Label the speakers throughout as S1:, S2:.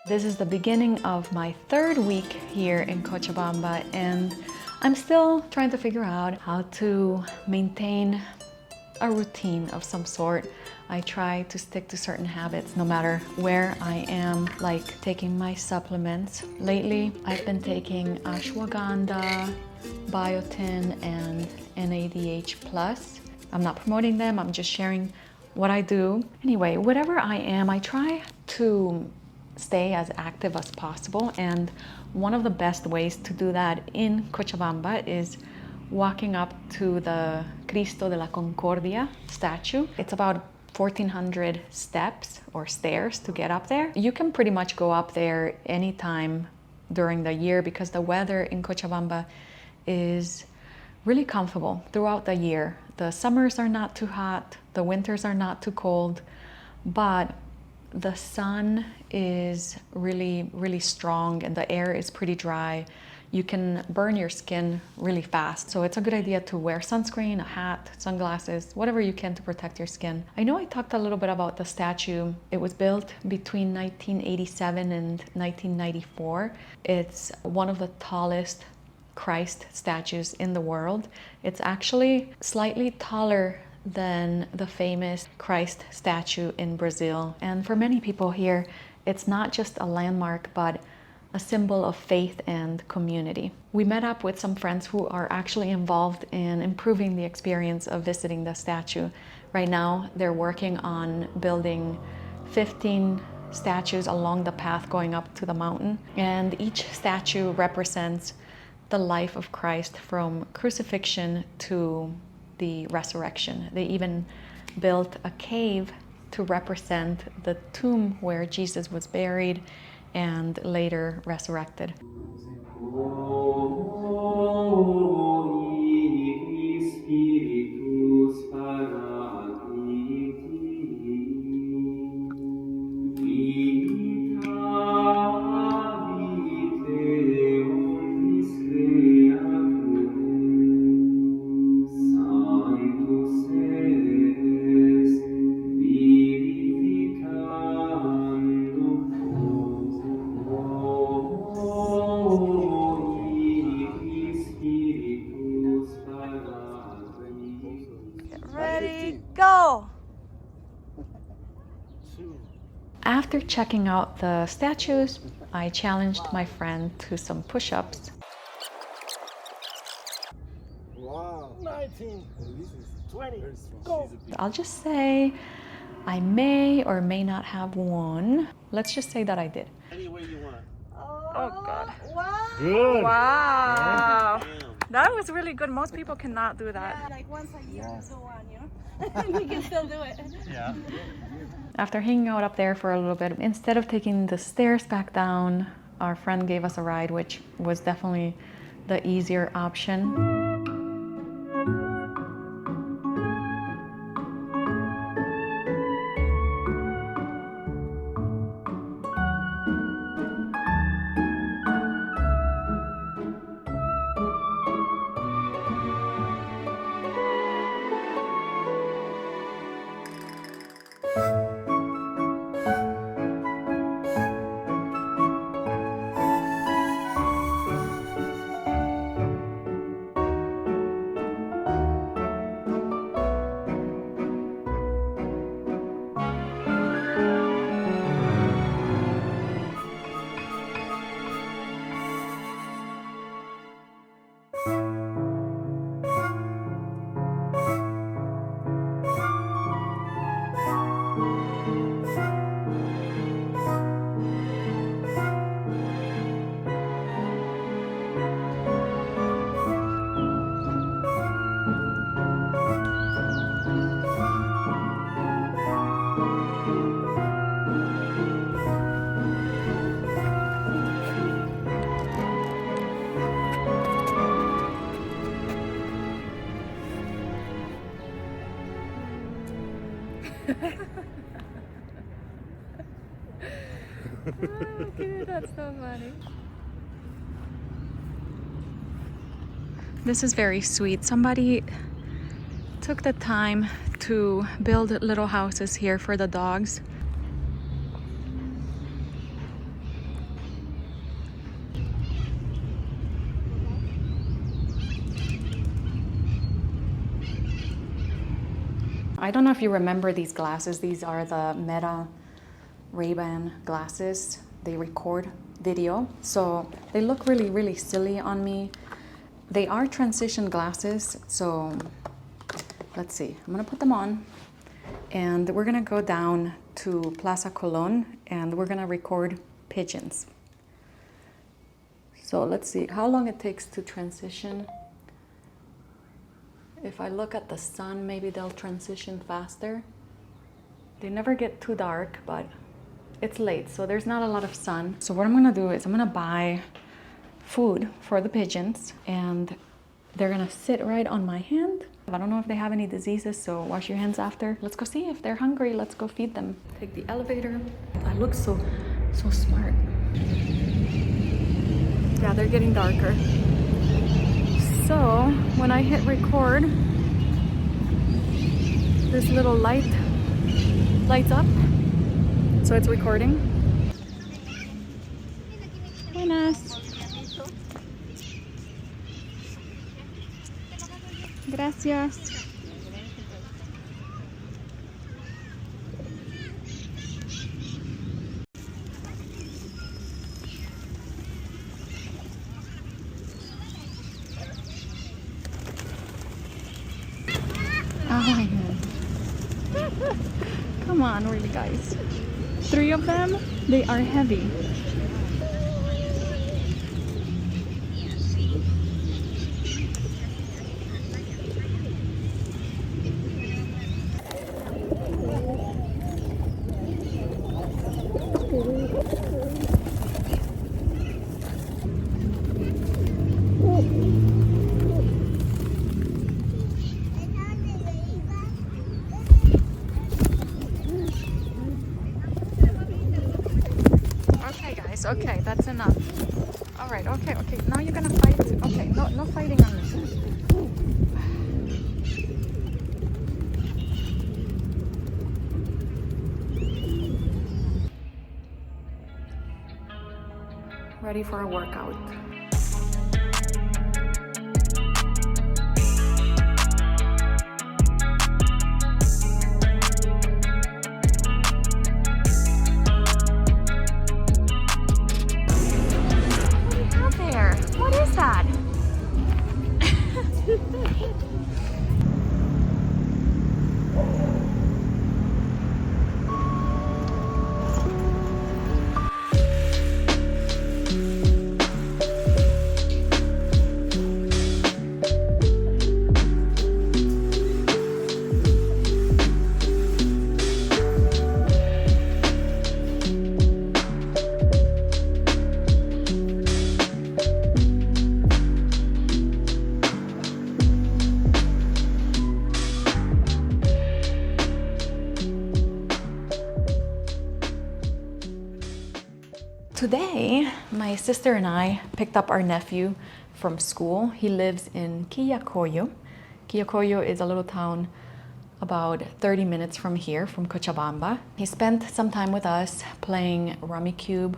S1: This is the beginning of my third week here in Cochabamba, and I'm still trying to figure out how to maintain a routine of some sort. I try to stick to certain habits no matter where I am, like taking my supplements. Lately, I've been taking ashwagandha, biotin, and NADH+. I'm not promoting them, I'm just sharing what I do. Anyway, whatever I am, I try to stay as active as possible, and one of the best ways to do that in Cochabamba is walking up to the Cristo de la Concordia statue. It's about 1,400 steps or stairs to get up there. You can pretty much go up there anytime during the year because the weather in Cochabamba is really comfortable throughout the year. The summers are not too hot, the winters are not too cold, but the sun is really strong and the air is pretty dry. You can burn your skin really fast. So it's a good idea to wear sunscreen, a hat, sunglasses, whatever you can to protect your skin. I know I talked a little bit about the statue. It was built between 1987 and 1994. It's one of the tallest Christ statues in the world. It's actually slightly taller than the famous Christ statue in Brazil. And for many people here, it's not just a landmark, but a symbol of faith and community. We met up with some friends who are actually involved in improving the experience of visiting the statue. Right now, they're working on building 15 statues along the path going up to the mountain. And each statue represents the life of Christ from crucifixion to the resurrection. They even built a cave to represent the tomb where Jesus was buried and later resurrected.
S2: Ready, go!
S1: After checking out the statues, I challenged my friend to some push-ups.
S3: Wow. 19, 20, go!
S1: I'll just say I may or may not have won. Let's just say that I did.
S3: Any way you want.
S2: Oh God. Wow.
S3: Good.
S2: Wow.
S3: Damn.
S2: That was really good. Most people cannot do that.
S4: Yeah, like once a year or so on, you know? We can still do it.
S3: Yeah.
S1: After hanging out up there for a little bit, instead of taking the stairs back down, our friend gave us a ride, which was definitely the easier option.
S2: Dude, that's so funny.
S1: This is very sweet. Somebody took the time to build little houses here for the dogs. I don't know if you remember these glasses. These are the Meta Ray-Ban glasses. They record video. So they look really, really silly on me. They are transition glasses. So let's see. I'm gonna put them on and we're gonna go down to Plaza Colon and we're gonna record pigeons. So let's see how long it takes to transition. If I look at the sun, maybe they'll transition faster. They never get too dark, but it's late, so there's not a lot of sun. So what I'm gonna do is I'm gonna buy food for the pigeons and they're gonna sit right on my hand. I don't know if they have any diseases, so wash your hands after. Let's go see if they're hungry. Let's go feed them. Take the elevator. I look so smart. Yeah, they're getting darker. So when I hit record, this little light lights up, so it's recording. Buenas. Gracias. Oh, come on, really, guys. 3 of them, they are heavy. Okay, that's enough. All right, okay. Now you're gonna fight. Okay, no fighting on this. Ready for a workout. What is that? Today, my sister and I picked up our nephew from school. He lives in Quillacollo. Quillacollo is a little town about 30 minutes from here, from Cochabamba. He spent some time with us playing Rummy Cube,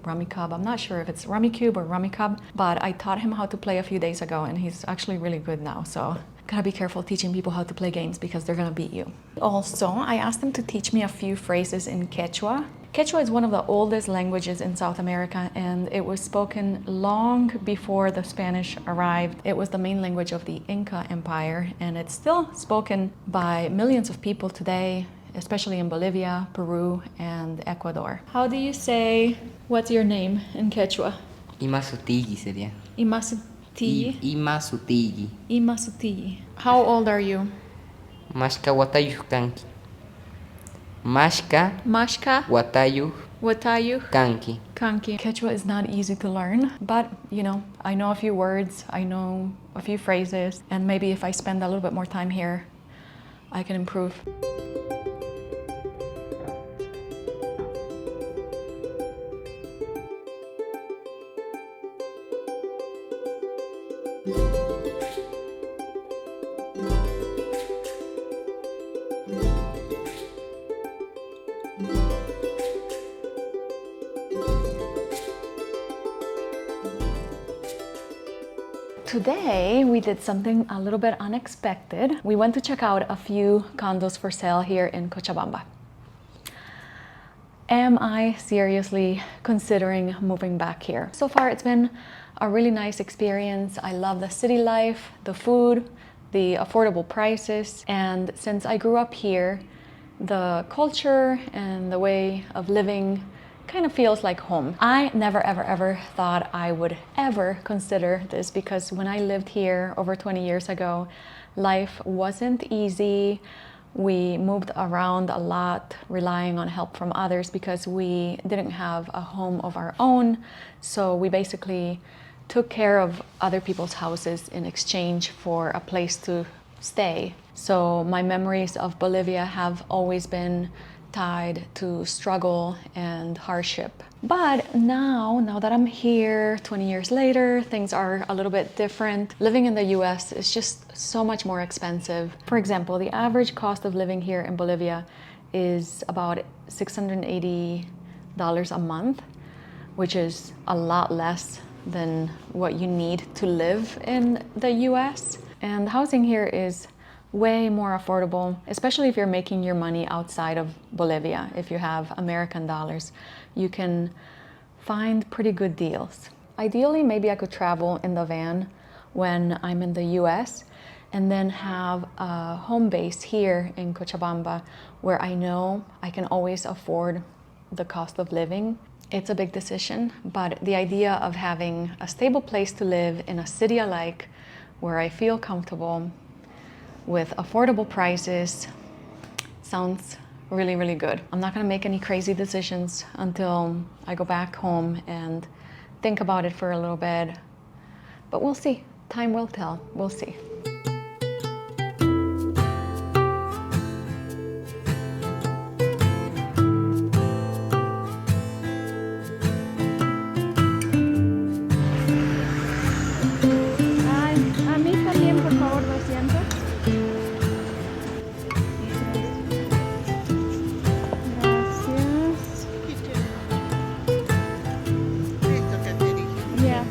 S1: Rummy Cub. I'm not sure if it's Rummy Cube or Rummy Cub, but I taught him how to play a few days ago and he's actually really good now. So gotta be careful teaching people how to play games because they're gonna beat you. Also, I asked him to teach me a few phrases in Quechua. Quechua is one of the oldest languages in South America and it was spoken long before the Spanish arrived. It was the main language of the Inca Empire and it's still spoken by millions of people today, especially in Bolivia, Peru, and Ecuador. How do you say, what's your name in Quechua?
S5: Imasutigi sería.
S1: Imasutigi.
S5: Imasutigi.
S1: Imasutigi. How old are you?
S5: Mashka watayuh kanki. Mashka watayuh kanki.
S1: Kanki. Quechua is not easy to learn, but you know, I know a few words, I know a few phrases, and maybe if I spend a little bit more time here, I can improve. Today we did something a little bit unexpected. We went to check out a few condos for sale here in Cochabamba. Am I seriously considering moving back here? So far it's been a really nice experience. I love the city life, the food, the affordable prices, and since I grew up here, the culture and the way of living kind of feels like home. I never ever thought I would ever consider this, because when I lived here over 20 years ago, life wasn't easy. We moved around a lot, relying on help from others because we didn't have a home of our own. So we basically took care of other people's houses in exchange for a place to stay. So my memories of Bolivia have always been tied to struggle and hardship. But now that I'm here 20 years later, things are a little bit different. Living in the US is just so much more expensive. For example, the average cost of living here in Bolivia is about $680 a month, which is a lot less than what you need to live in the US. And housing here is way more affordable, especially if you're making your money outside of Bolivia. If you have American dollars, you can find pretty good deals. Ideally, maybe I could travel in the van when I'm in the US and then have a home base here in Cochabamba where I know I can always afford the cost of living. It's a big decision, but the idea of having a stable place to live in a city I like, where I feel comfortable, with affordable prices, sounds really, really good. I'm not gonna make any crazy decisions until I go back home and think about it for a little bit, but we'll see. Time will tell, we'll see.
S2: A mí también, por favor, 200. Gracias. Ya,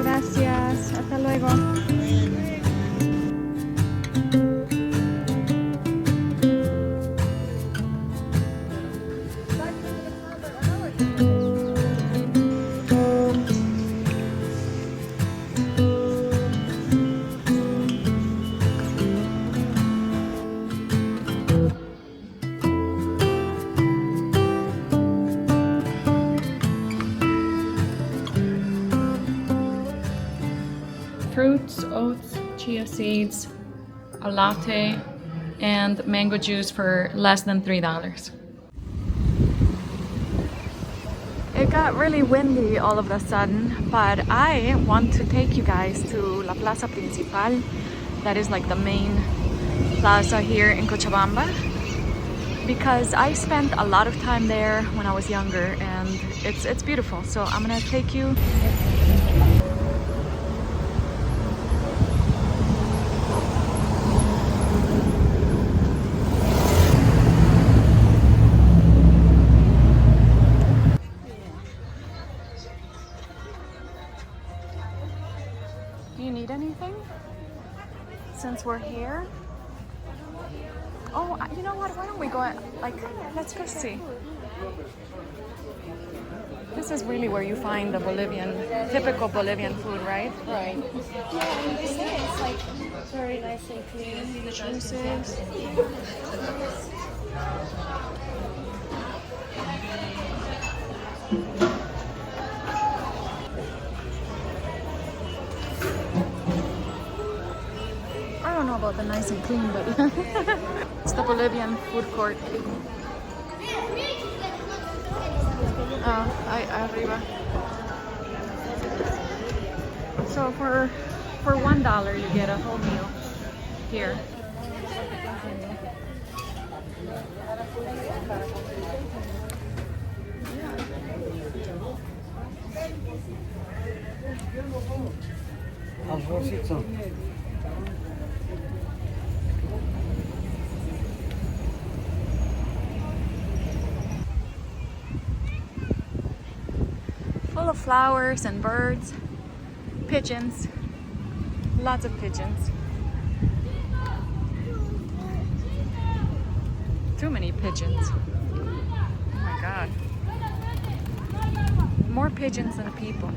S2: gracias. Hasta luego. Fruits, oats, chia seeds, a latte, and mango juice for less than $3. It got really windy all of a sudden, but I want to take you guys to La Plaza Principal. That is like the main plaza here in Cochabamba, because I spent a lot of time there when I was younger, and it's beautiful. So I'm gonna take you. Do you need anything since we're here? Oh, you know what? Why don't we go, like, let's go see. This is really where you find the typical Bolivian food, right?
S4: Right. Yeah, and they say it's like very nice and clean.
S1: Juices. I don't know about the nice and clean, but it's the Bolivian food court. Arriba. So for $1 you get a whole meal here.
S3: Almuercito.
S1: Full of flowers and birds, pigeons.
S2: Lots of pigeons. Too many pigeons. Oh my god. More pigeons than people.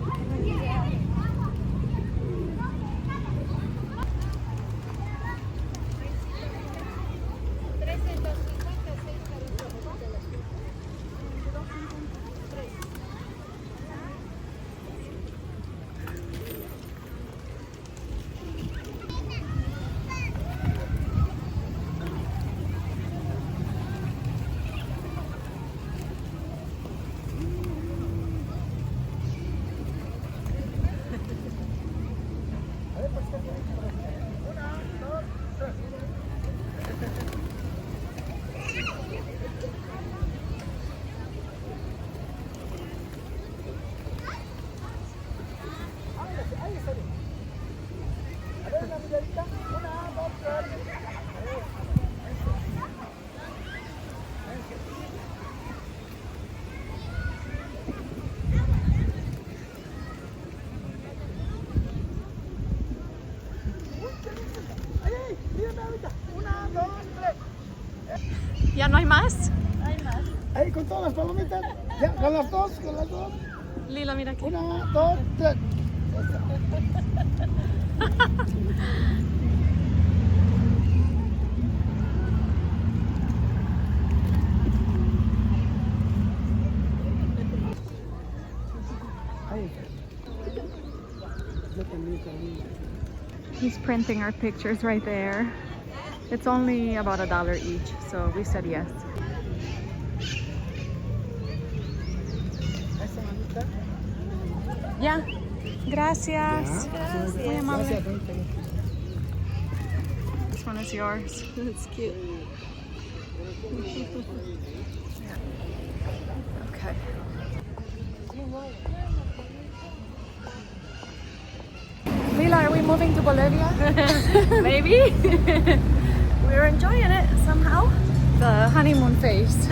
S2: ¿Ya no hay más?
S3: Ahí con todas las palomitas. Ya, con las dos, con las dos.
S2: Lila, mira aquí.
S3: 1, 2, 3.
S2: He's printing our pictures right there. It's only about $1 each, so we said yes. Yeah. Gracias. Muy amable. This one is yours. It's cute. Okay. Lila, are we moving to Bolivia? Maybe. We're enjoying it somehow. The honeymoon phase.